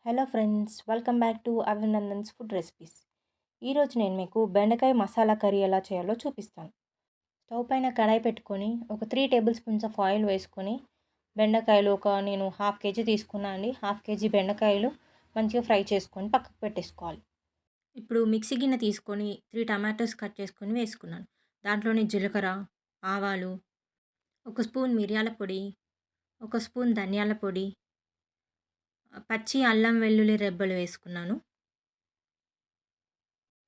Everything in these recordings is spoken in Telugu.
Hello friends, welcome back to Abhinandan's food recipes. ఈరోజు నేను మీకు బెండకాయ మసాలా కర్రీ ఎలా చేయాలో చూపిస్తాను. స్టవ్ పైన కడాయి పెట్టుకొని ఒక 3 టేబుల్ స్పూన్స్ ఆఫ్ ఆయిల్ వేసుకొని బెండకాయలు నేను హాఫ్ కేజీ తీసుకున్నా అండి. హాఫ్ కేజీ బెండకాయలు మంచిగా ఫ్రై చేసుకొని పక్కకు పెట్టేసుకోవాలి. ఇప్పుడు మిక్సీ గిన్నె తీసుకొని 3 టమాటోస్ కట్ చేసుకొని వేసుకున్నాను. దాంట్లోనే జీలకర్ర, ఆవాలు, ఒక స్పూన్ మిరియాల పొడి, ఒక స్పూన్ ధనియాల పొడి, పచ్చి అల్లం వెల్లుల్లి రెబ్బలు వేసుకున్నాను.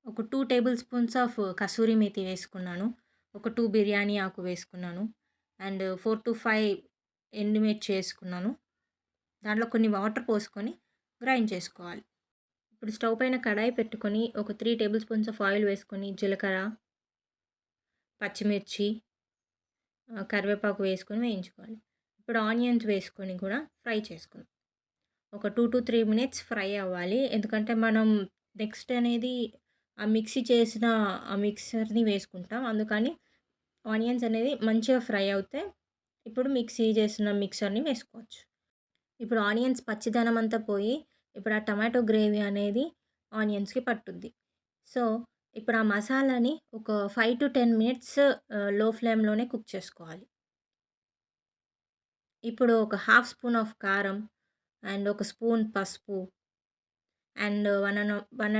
ఒక 2 table spoons of kasuri methi వేసుకున్నాను. ఒక 2 బిర్యానీ ఆకు వేసుకున్నాను. అండ్ 4-5 ఎండుమిర్చి వేసుకున్నాను. దాంట్లో కొన్ని వాటర్ పోసుకొని గ్రైండ్ చేసుకోవాలి. ఇప్పుడు స్టవ్ పైన కడాయి పెట్టుకొని ఒక 3 టేబుల్ స్పూన్స్ ఆఫ్ ఆయిల్ వేసుకొని జీలకర్ర, పచ్చిమిర్చి, కరివేపాకు వేసుకొని వేయించుకోవాలి. ఇప్పుడు ఆనియన్స్ వేసుకొని కూడా ఫ్రై చేసుకుందాం. ఒక 2-3 మినిట్స్ ఫ్రై అవ్వాలి. ఎందుకంటే మనం నెక్స్ట్ అనేది ఆ మిక్సీ చేసిన ఆ మిక్సర్‌ని వేసుకుంటాం. అందుకని ఆనియన్స్ అనేది మంచిగా ఫ్రై అవుతే ఇప్పుడు మిక్సీ చేసిన మిక్సర్‌ని వేసుకోవచ్చు. ఇప్పుడు ఆనియన్స్ పచ్చిదనం అంతా పోయి ఇప్పుడు ఆ టమాటో గ్రేవీ అనేది ఆనియన్స్‌కి పట్టుద్ది. సో, ఇప్పుడు ఆ మసాలాని ఒక 5-10 మినిట్స్ లో ఫ్లేమ్‌లోనే కుక్ చేసుకోవాలి. ఇప్పుడు ఒక హాఫ్ స్పూన్ ఆఫ్ కారం అండ్ ఒక స్పూన్ పసుపు అండ్ 1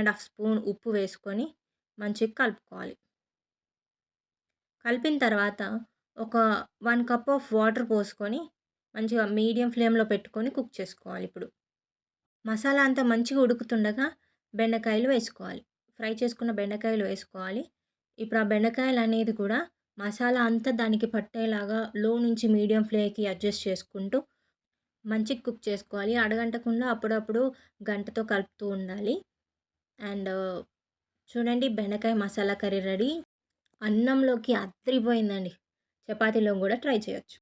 ½ స్పూన్ ఉప్పు వేసుకొని మంచిగా కలుపుకోవాలి. కలిపిన తర్వాత ఒక 1 కప్ ఆఫ్ వాటర్ పోసుకొని మంచిగా మీడియం ఫ్లేమ్‌లో పెట్టుకొని కుక్ చేసుకోవాలి ఇప్పుడు. మసాలా అంతా మంచిగా ఉడుకుతుండగా బెండకాయలు వేసుకోవాలి. ఫ్రై చేసుకున్న బెండకాయలు వేసుకోవాలి. ఇప్పుడు ఆ బెండకాయలు అనేది కూడా మసాలా అంతా దానికి పట్టేలాగా లో నుంచి మీడియం ఫ్లేమ్‌కి అడ్జస్ట్ చేసుకుంటూ మంచిగా కుక్ చేసుకోవాలి. అడగంటకుండా అప్పుడప్పుడు గంటతో కలుపుతూ ఉండాలి. అండ్ చూడండి, బెండకాయ మసాలా కర్రీ రెడీ. అన్నంలోకి అద్రిపోయిందండి. చపాతీలో కూడా ట్రై చేయొచ్చు.